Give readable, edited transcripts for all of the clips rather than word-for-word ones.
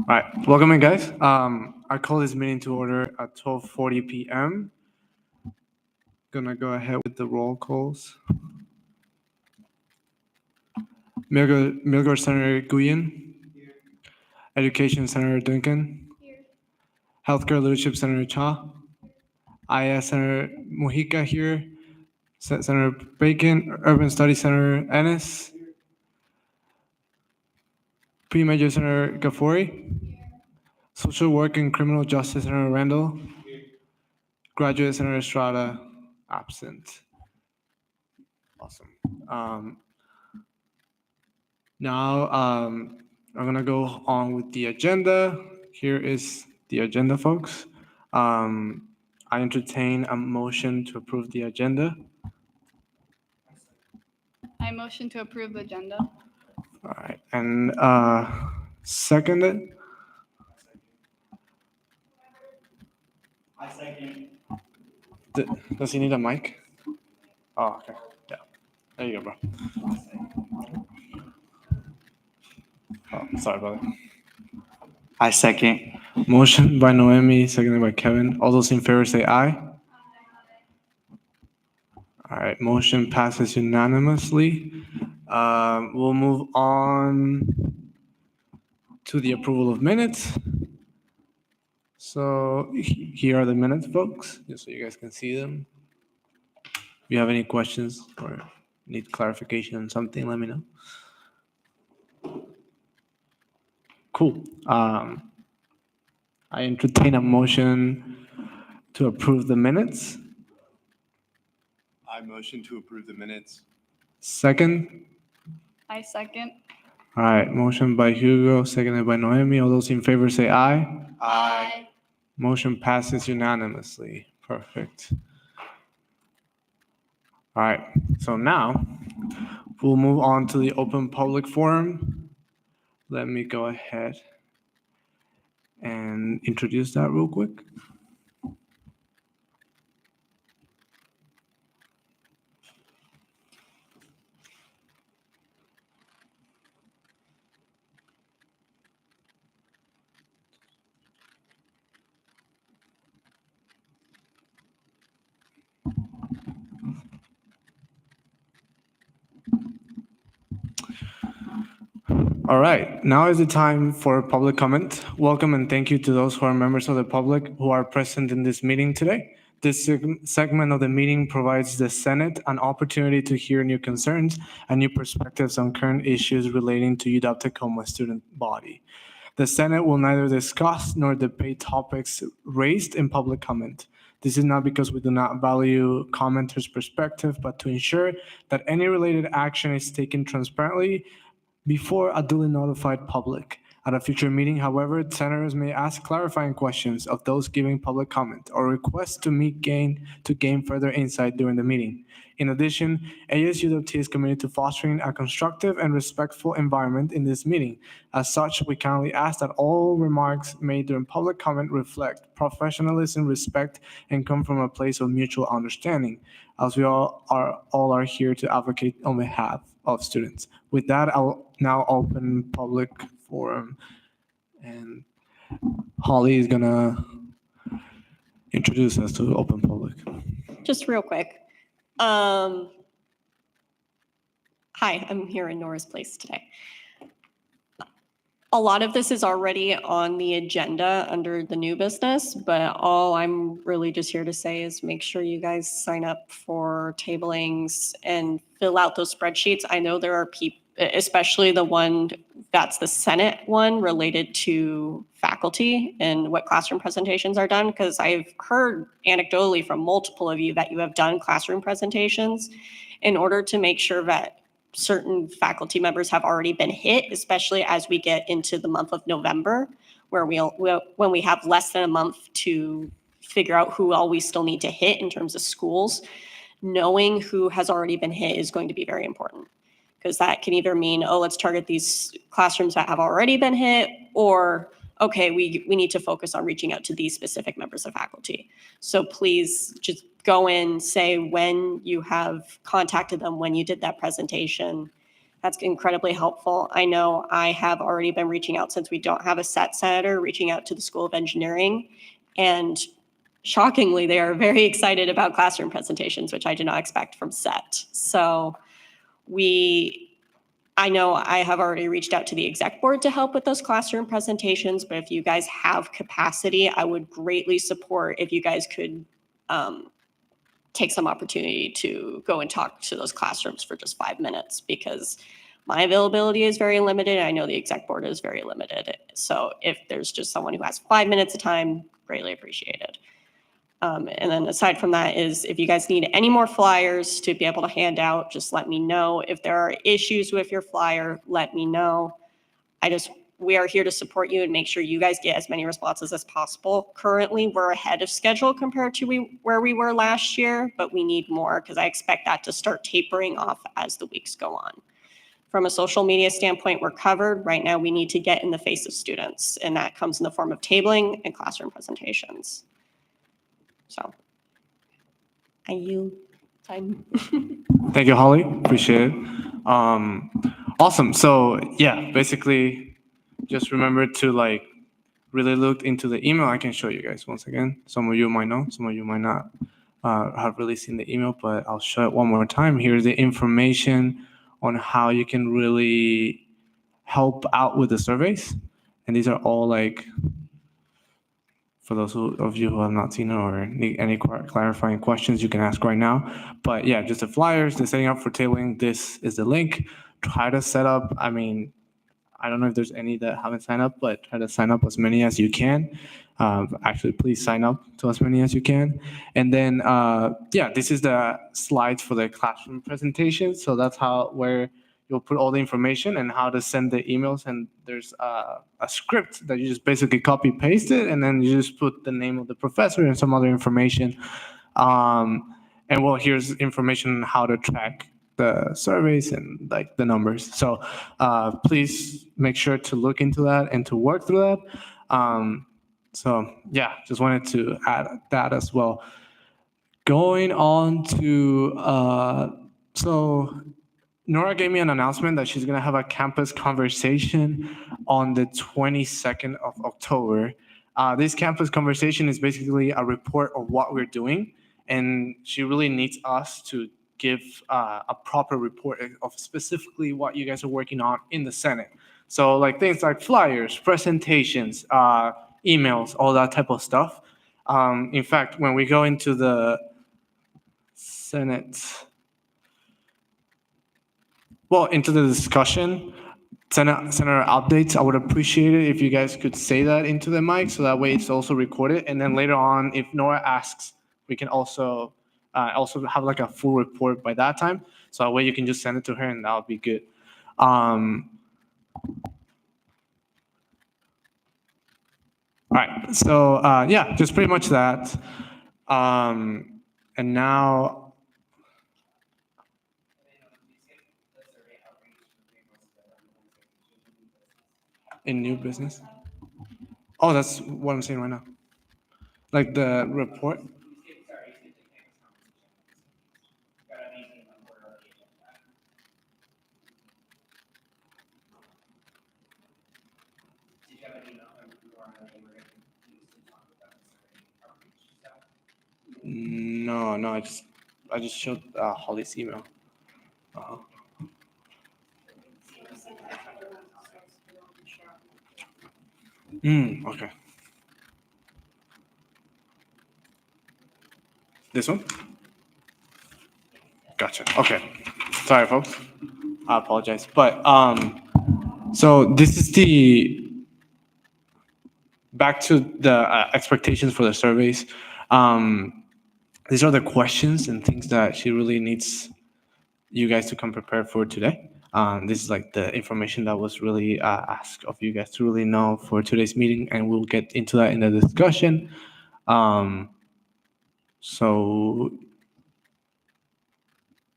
All right, welcome in, guys. I call this meeting to order at 12:40 p.m. Gonna go ahead with the roll calls. Milgard Senator Guyen. Education Senator Duncan. Healthcare Leadership Senator Cha. IS Senator Mojica here. Senator Bacon. Urban Studies Senator Ennis. Pre-Major Senator Gafori. Social Work and Criminal Justice Senator Randall. Graduate Senator Estrada, absent. Awesome. Now I'm gonna go on with the agenda. Here is the agenda, folks. I entertain a motion to approve the agenda. I motion to approve the agenda. All right, and seconded. I second. Does he need a mic? Oh, okay. Yeah. There you go, bro. Oh, sorry, brother. I second. Motion by Noemi, seconded by Kevin. All those in favor say aye. All right, motion passes unanimously. We'll move on to the approval of minutes. So here are the minutes, folks, just so you guys can see them. If you have any questions or need clarification on something, let me know. Cool. I entertain a motion to approve the minutes. I motion to approve the minutes. Second. I second. All right, motion by Hugo, seconded by Noemi. All those in favor say aye. Aye. Motion passes unanimously. Perfect. All right, so now we'll move on to the open public forum. Let me go ahead and introduce that real quick. All right, now is the time for public comment. Welcome and thank you to those who are members of the public who are present in this meeting today. This segment of the meeting provides the Senate an opportunity to hear new concerns and new perspectives on current issues relating to UW-Tacoma student body. The Senate will neither discuss nor debate topics raised in public comment. This is not because we do not value commenters' perspective, but to ensure that any related action is taken transparently before a duly notified public. At a future meeting, however, senators may ask clarifying questions of those giving public comment or request to gain further insight during the meeting. In addition, ASUWT is committed to fostering a constructive and respectful environment in this meeting. As such, we kindly ask that all remarks made during public comment reflect professionalism, respect, and come from a place of mutual understanding, as we all are here to advocate on behalf of students. With that, I'll now open public forum, and Holly is gonna introduce us to open public. Just real quick. Hi, I'm here in Nora's place today. A lot of this is already on the agenda under the new business, but all I'm really just here to say is make sure you guys sign up for tablings and fill out those spreadsheets. I know there are people, especially the one that's the Senate one related to faculty and what classroom presentations are done, because I've heard anecdotally from multiple of you that you have done classroom presentations in order to make sure that certain faculty members have already been hit, especially as we get into the month of November, where when we have less than a month to figure out who all we still need to hit in terms of schools. Knowing who has already been hit is going to be very important, because that can either mean, oh, let's target these classrooms that have already been hit, or okay, we need to focus on reaching out to these specific members of faculty. So please just go in, say when you have contacted them, when you did that presentation, That's incredibly helpful. I know I have already been reaching out, since we don't have a set senator, reaching out to the School of Engineering. And shockingly, they are very excited about classroom presentations, which I did not expect from SET. So I know I have already reached out to the exec board to help with those classroom presentations, but if you guys have capacity, I would greatly support if you guys could take some opportunity to go and talk to those classrooms for just 5 minutes, because my availability is very limited. I know the exec board is very limited. So if there's just someone who has 5 minutes of time, greatly appreciated. And then aside from that is, if you guys need any more flyers to be able to hand out, just let me know. If there are issues with your flyer, let me know. We are here to support you and make sure you guys get as many responses as possible. Currently, we're ahead of schedule compared to where we were last year, but we need more, because I expect that to start tapering off as the weeks go on. From a social media standpoint, we're covered. Right now, we need to get in the face of students, and that comes in the form of tabling and classroom presentations. So, I yield time. Thank you, Holly. Appreciate it. Awesome. So yeah, basically, just remember to really look into the email. I can show you guys once again. Some of you might know, some of you might not have really seen the email, but I'll show it one more time. Here's the information on how you can really help out with the surveys. And these are all for those of you who have not seen it or need any clarifying questions, you can ask right now. But yeah, just the flyers, the setting up for tabling, this is the link. Try to set up, I don't know if there's any that haven't signed up, but try to sign up as many as you can. Actually, please sign up to as many as you can. And then, yeah, this is the slides for the classroom presentation. So that's where you'll put all the information and how to send the emails. And there's a script that you just basically copy paste it, and then you just put the name of the professor and some other information. And well, here's information on how to track the surveys and the numbers. So please make sure to look into that and to work through that. So yeah, just wanted to add that as well. Going on to, so Nora gave me an announcement that she's gonna have a campus conversation on the 22nd of October. This campus conversation is basically a report of what we're doing, and she really needs us to give a proper report of specifically what you guys are working on in the Senate. So things like flyers, presentations, emails, all that type of stuff. In fact, when we go into the Senate, into the discussion, Senator updates, I would appreciate it if you guys could say that into the mic, so that way it's also recorded. And then later on, if Nora asks, we can also have a full report by that time. So that way you can just send it to her, and that'll be good. All right, so yeah, just pretty much that. And now, in new business? Oh, that's what I'm saying right now. The report? No, I just showed Holly's email. Okay. This one? Gotcha. Okay. Sorry, folks. I apologize. But so this is back to the expectations for the surveys. These are the questions and things that she really needs you guys to come prepared for today. This is the information that was really asked of you guys to really know for today's meeting, and we'll get into that in the discussion. So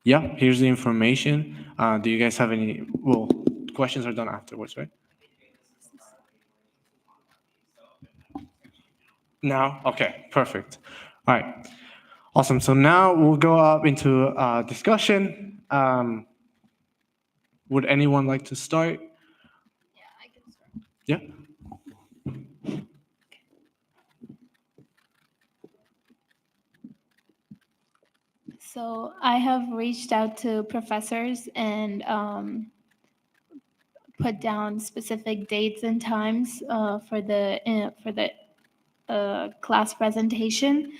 yeah, here's the information. Do you guys have any, questions are done afterwards, right? Now? Okay, perfect. All right, awesome. So now we'll go up into discussion. Would anyone like to start? Yeah, I can start. Yeah. So I have reached out to professors and put down specific dates and times for the class presentation.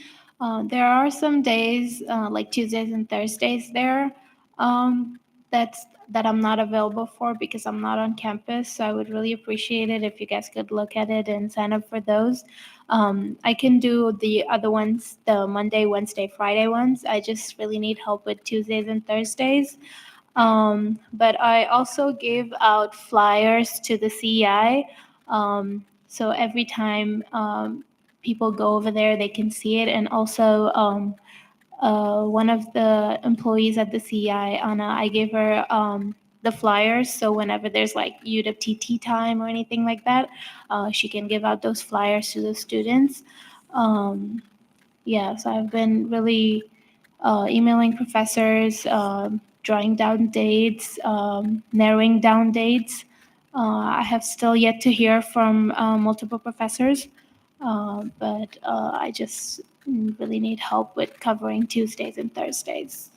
There are some days like Tuesdays and Thursdays there um, that I'm not available for because I'm not on campus. So I would really appreciate it if you guys could look at it and sign up for those. I can do the other ones, the Monday, Wednesday, Friday ones. I just really need help with Tuesdays and Thursdays. But I also gave out flyers to the CEI. So every time people go over there, they can see it. And also, one of the employees at the CEI, Anna, I gave her the flyers. So whenever there's like UW TT time or anything like that, she can give out those flyers to the students. Um, yeah, so I've been really emailing professors, drawing down dates, narrowing down dates. I have still yet to hear from multiple professors, but I just really need help with covering Tuesdays and Thursdays.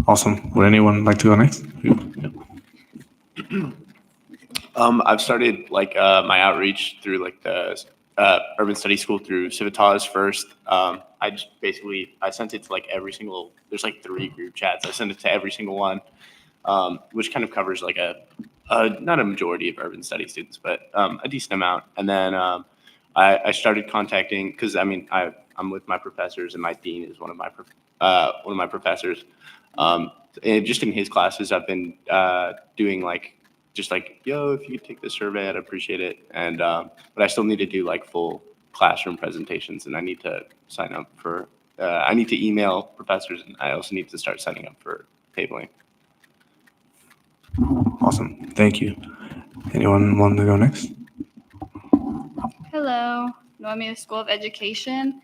Awesome. Would anyone like to go next? I've started like my outreach through like the urban study school through Civitas first. I just basically I sent it to like every single. There's like 3 group chats. I sent it to every single one, which kind of covers like a not a majority of urban study students, but a decent amount. And then I started contacting because I mean I'm with my professors and my dean is one of my professors. And just in his classes, I've been doing like just like, yo, if you could take this survey, I'd appreciate it. And but I still need to do like full classroom presentations, and I need to sign up for. I need to email professors, and I also need to start signing up for tabling. Awesome. Thank you. Anyone want to go next? Hello, Noemia School of Education.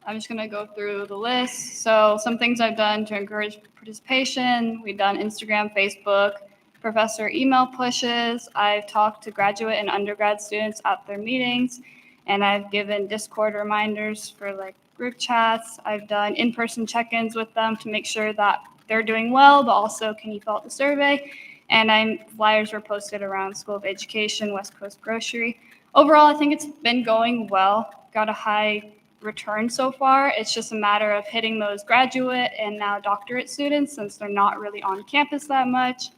I'm just going to go through the list. So some things I've done to encourage participation. We've done Instagram, Facebook, professor email pushes. I've talked to graduate and undergrad students at their meetings, and I've given Discord reminders for like group chats. I've done in-person check-ins with them to make sure that they're doing well, but also can you fill out the survey? And flyers were posted around School of Education, West Coast Grocery. Overall, I think it's been going well. Got a high return so far. It's just a matter of hitting those graduate and now doctorate students since they're not really on campus that much.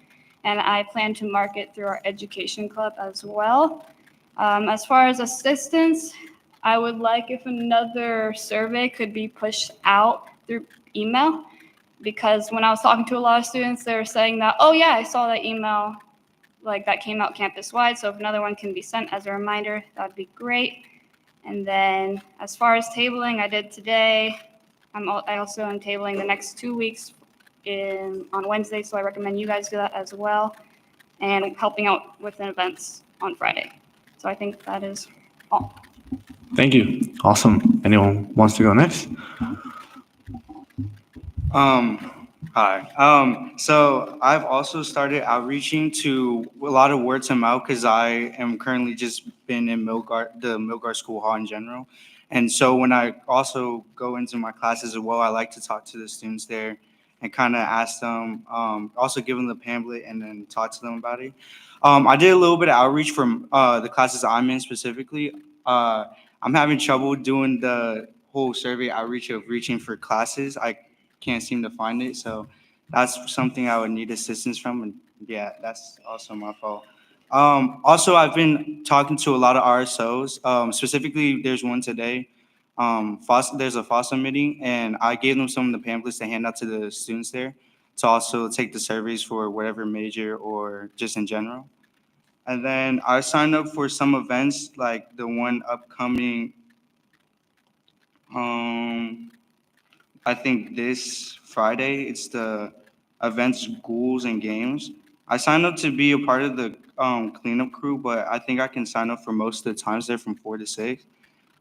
And I plan to market through our education club as well. As far as assistance, I would like if another survey could be pushed out through email, because when I was talking to a lot of students, they were saying that, oh yeah, I saw that email, like that came out campus-wide. So if another one can be sent as a reminder, that'd be great. And then as far as tabling, I did today. I also am tabling the next 2 weeks on Wednesday, so I recommend you guys do that as well. And helping out with events on Friday. So I think that is all. Thank you. Awesome. Anyone wants to go next? Hi. So I've also started outreaching to a lot of word to mouth because I am currently just been in the Milgard School Hall in general. And so when I also go into my classes as well, I like to talk to the students there and kind of ask them, also give them the pamphlet and then talk to them about it. I did a little bit of outreach from the classes I'm in specifically. I'm having trouble doing the whole survey outreach of reaching for classes. I can't seem to find it. So that's something I would need assistance from. And yeah, that's also my fault. Also, I've been talking to a lot of RSOs. Specifically, there's one today. There's a FOSTA meeting, and I gave them some of the pamphlets to hand out to the students there to also take the surveys for whatever major or just in general. And then I signed up for some events like the one upcoming, I think this Friday, it's the events, ghouls, and games. I signed up to be a part of the cleanup crew, but I think I can sign up for most of the times there from 4 to 6.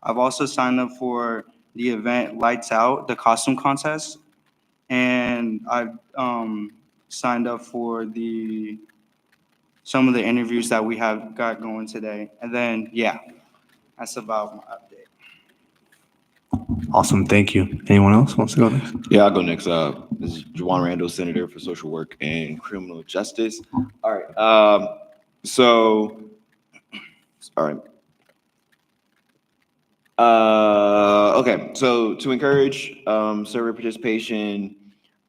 I've also signed up for the event Lights Out, the costume contest. and I signed up for some of the interviews that we have got going today. And then, yeah, that's about my update. Awesome. Thank you. Anyone else wants to go next? Yeah, I'll go next. This is Juwan Randall, Senator for Social Work and Criminal Justice. All right. All right. Okay. So to encourage survey participation,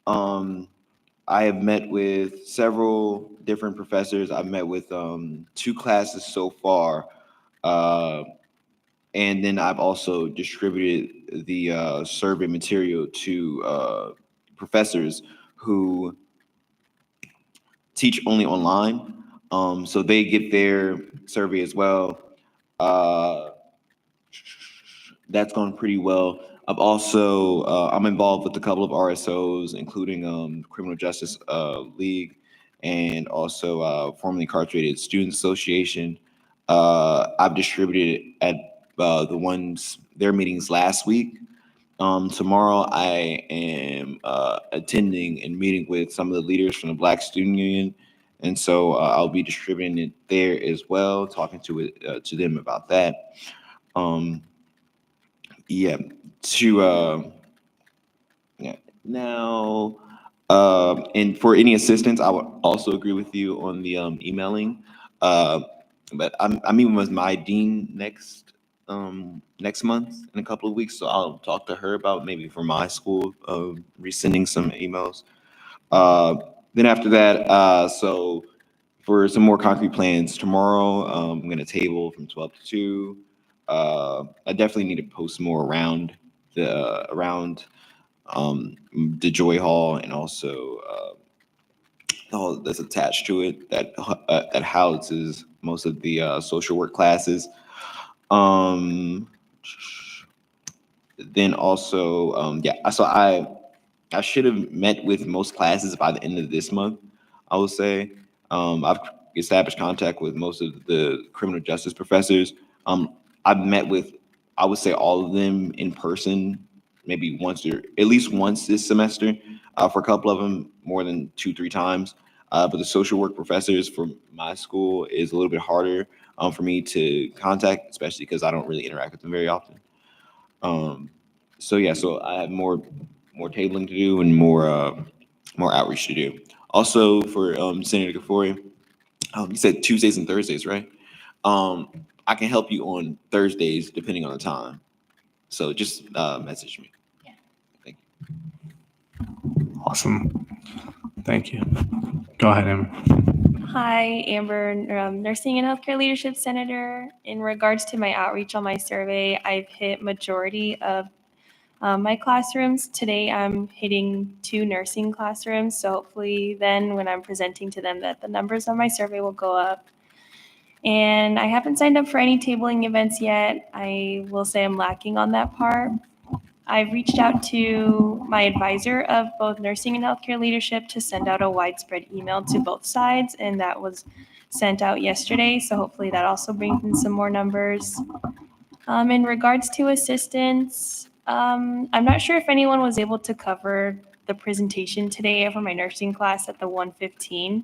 I have met with several different professors. I've met with 2 classes so far. And then I've also distributed the survey material to professors who teach only online. So they get their survey as well. That's gone pretty well. I've also I'm involved with a couple of RSOs, including Criminal Justice League and also formerly incarcerated Students Association. I've distributed at their meetings last week. Tomorrow I am attending and meeting with some of the leaders from the Black Student Union, and so I'll be distributing it there as well, talking to them about that. Yeah. Yeah. Now, and for any assistance, I would also agree with you on the emailing. But I'm meeting with my dean next month in a couple of weeks, so I'll talk to her about maybe for my school resending some emails. Then after that, so for some more concrete plans tomorrow, I'm going to table from 12 to 2. I definitely need to post more around the Joy Hall and also all that's attached to it that houses most of the social work classes. Then also, so I should have met with most classes by the end of this month, I would say. I've established contact with most of the criminal justice professors. I've met with, I would say, all of them in person, maybe once or at least once this semester. For a couple of them, more than 2-3 times. But the social work professors for my school is a little bit harder for me to contact, especially because I don't really interact with them very often. So I have more tabling to do and more outreach to do. Also for Senator Gafori, you said Tuesdays and Thursdays, right? I can help you on Thursdays depending on the time. So just message me. Yeah. Thank you. Awesome. Thank you. Go ahead, Amber. Hi, Amber, Nursing and Healthcare Leadership Senator. In regards to my outreach on my survey, I've hit majority of my classrooms. Today, I'm hitting 2 nursing classrooms. So hopefully then when I'm presenting to them that the numbers on my survey will go up. And I haven't signed up for any tabling events yet. I will say I'm lacking on that part. I've reached out to my advisor of both nursing and healthcare leadership to send out a widespread email to both sides, and that was sent out yesterday. So hopefully that also brings in some more numbers. In regards to assistance, I'm not sure if anyone was able to cover the presentation today for my nursing class at the 1:15.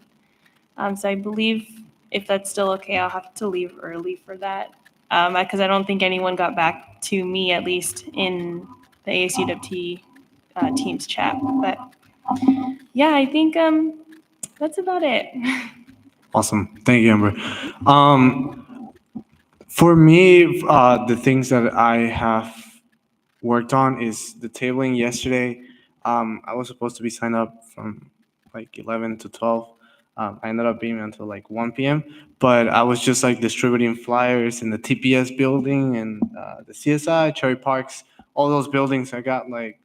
So I believe if that's still okay, I'll have to leave early for that because I don't think anyone got back to me, at least in the ASUWT Teams chat. But yeah, I think that's about it. Awesome. Thank you, Amber. For me, the things that I have worked on is the tabling yesterday. I was supposed to be signed up from like 11 to 12. I ended up being until like 1 p.m. But I was just like distributing flyers in the TPS building and the CSI, Cherry Parks, all those buildings. I got like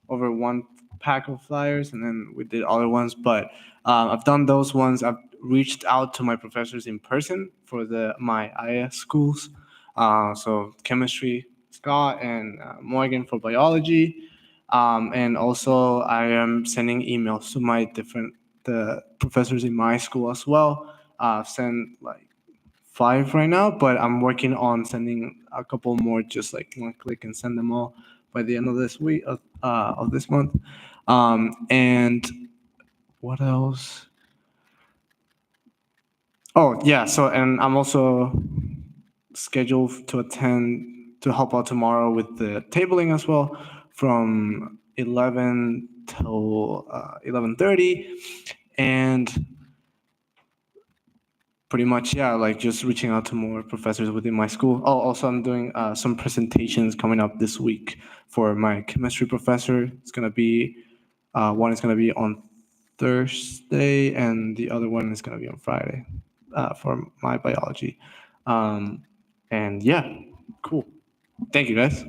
over 1 pack of flyers, and then we did other ones. But I've done those ones. I've reached out to my professors in person for my IS schools. So chemistry, Scott, and Morgan for biology. And also I am sending emails to the professors in my school as well. I've sent like 5 right now, but I'm working on sending a couple more, just like one click and send them all by the end of this week of this month. And what else? Oh, yeah. So, and I'm also scheduled to to help out tomorrow with the tabling as well from 11 till 11:30. And pretty much, yeah, like just reaching out to more professors within my school. Oh, also, I'm doing some presentations coming up this week for my chemistry professor. It's going to be, one is going to be on Thursday, and the other one is going to be on Friday for my biology. And yeah, cool. Thank you, guys.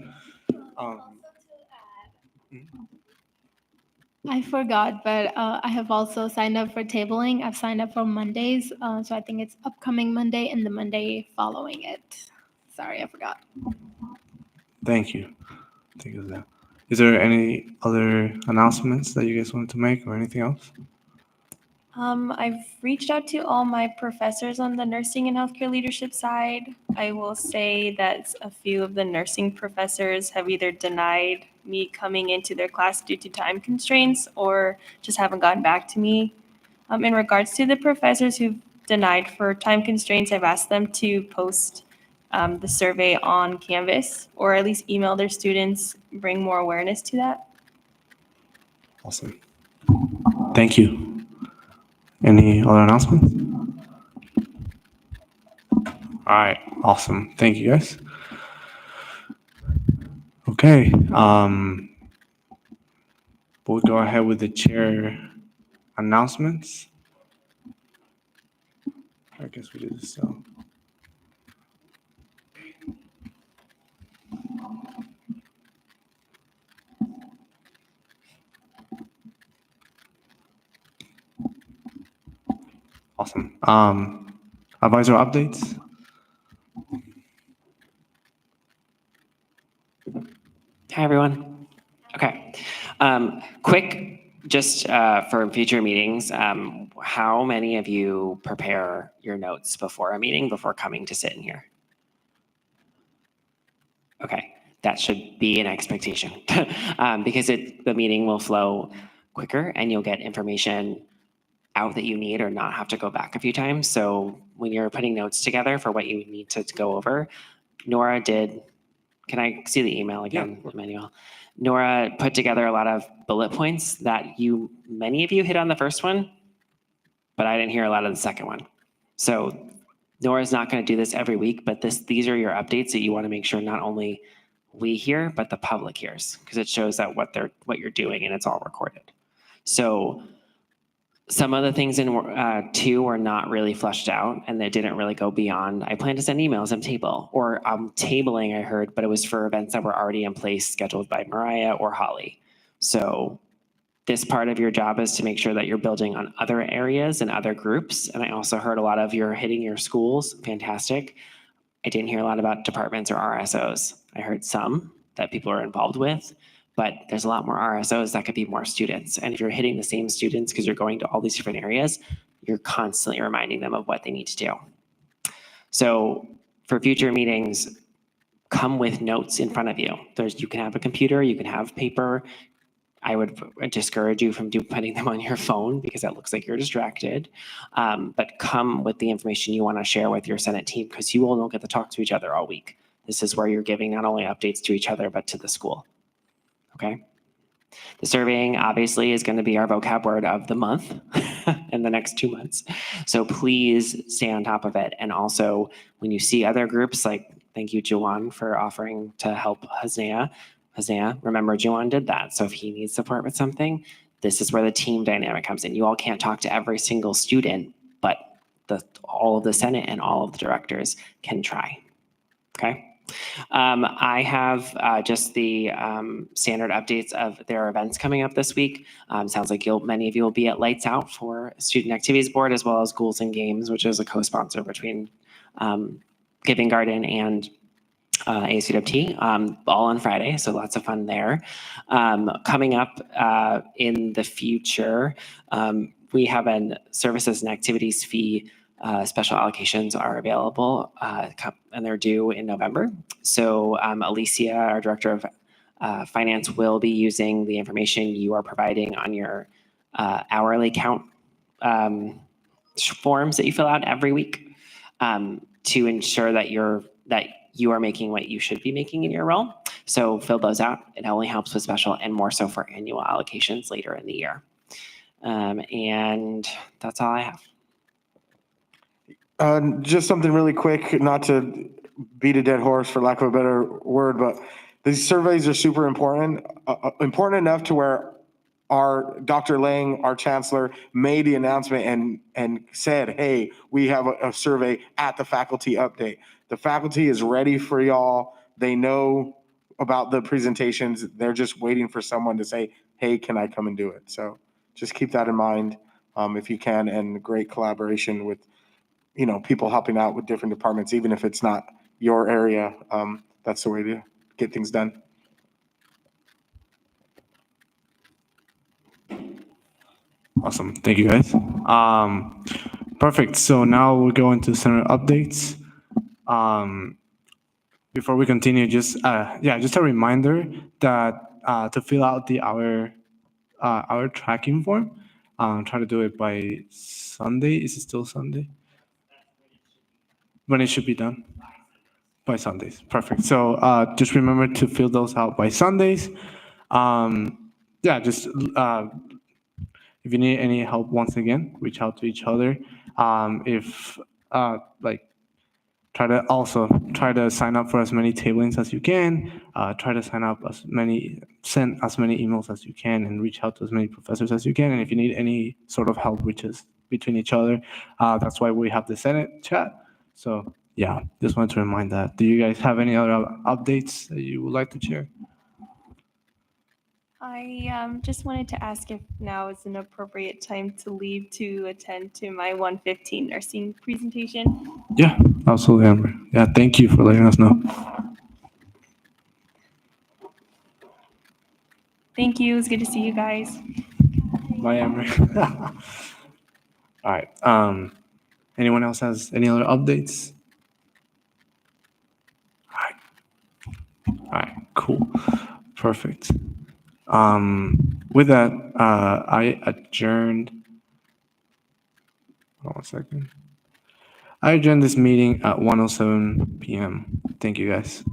I forgot, but I have also signed up for tabling. I've signed up for Mondays, so I think it's upcoming Monday and the Monday following it. Sorry, I forgot. Thank you. Thank you for that. Is there any other announcements that you guys wanted to make or anything else? I've reached out to all my professors on the nursing and healthcare leadership side. I will say that a few of the nursing professors have either denied me coming into their class due to time constraints or just haven't gotten back to me. In regards to the professors who've denied for time constraints, I've asked them to post the survey on Canvas or at least email their students, bring more awareness to that. Awesome. Thank you. Any other announcements? All right. Awesome. Thank you, guys. Okay. We'll go ahead with the chair announcements. I guess we do this. So. Awesome. Advisor updates. Hi, everyone. Okay. Quick, just for future meetings, how many of you prepare your notes before a meeting, before coming to sit in here? Okay, that should be an expectation because the meeting will flow quicker and you'll get information out that you need or not have to go back a few times. So when you're putting notes together for what you need to go over, Nora did. Can I see the email again, Yeah. Emmanuel? Nora put together a lot of bullet points that many of you hit on the first one, but I didn't hear a lot of the second one. So Nora's not going to do this every week, but these are your updates that you want to make sure not only we hear, but the public hears, because it shows that what you're doing and it's all recorded. So some of the things in 2 were not really fleshed out and they didn't really go beyond. I plan to send emails and table, or tabling I heard, but it was for events that were already in place scheduled by Mariah or Holly. So this part of your job is to make sure that you're building on other areas and other groups. And I also heard a lot of you're hitting your schools. Fantastic. I didn't hear a lot about departments or RSOs. I heard some that people are involved with, but there's a lot more RSOs that could be more students. And if you're hitting the same students because you're going to all these different areas, you're constantly reminding them of what they need to do. So for future meetings, come with notes in front of you. You can have a computer, you can have paper. I would discourage you from putting them on your phone because that looks like you're distracted. But come with the information you want to share with your Senate team because you all don't get to talk to each other all week. This is where you're giving not only updates to each other, but to the school. Okay? The surveying obviously is going to be our vocab word of the month in the next 2 months. So please stay on top of it. And also when you see other groups, like thank you, Juwan, for offering to help Hasnea. Remember Juwan did that. So if he needs support with something, this is where the team dynamic comes in. You all can't talk to every single student, but all of the Senate and all of the directors can try. Okay? I have just the standard updates of their events coming up this week. Sounds like many of you will be at Lights Out for Student Activities Board, as well as Ghouls and Games, which is a co-sponsor between Giving Garden and ASUWT, all on Friday, so lots of fun there. Coming up in the future, we have a services and activities fee. Special allocations are available and they're due in November. So Alicia, our director of Finance will be using the information you are providing on your hourly count forms that you fill out every week to ensure that you are making what you should be making in your role. So fill those out. It only helps with special and more so for annual allocations later in the year. And that's all I have. Just something really quick, not to beat a dead horse for lack of a better word, but these surveys are super important, important enough to where our Dr. Lang, our chancellor, made the announcement and said, hey, we have a survey at the faculty update. The faculty is ready for y'all. They know about the presentations. They're just waiting for someone to say, hey, can I come and do it? So just keep that in mind if you can, and great collaboration with people helping out with different departments, even if it's not your area. That's the way to get things done. Awesome. Thank you, guys. Perfect. So now we'll go into center updates. Before we continue, just a reminder that to fill out our tracking form, try to do it by Sunday. Is it still Sunday? When it should be done? By Sundays. Perfect. So just remember to fill those out by Sundays. Just if you need any help, once again, reach out to each other. Try to sign up for as many tablings as you can. Try to send as many emails as you can, and reach out to as many professors as you can. And if you need any sort of help, between each other, that's why we have the Senate chat. So yeah, just wanted to remind that. Do you guys have any other updates that you would like to share? I just wanted to ask if now is an appropriate time to leave to attend to my 115 nursing presentation. Yeah, absolutely, Amber. Yeah, thank you for letting us know. Thank you. It's good to see you guys. Bye, Amber. All right. Anyone else has any other updates? All right. Cool. Perfect. With that, I adjourned. Hold on a second. I adjourned this meeting at 1:07 p.m. Thank you, guys.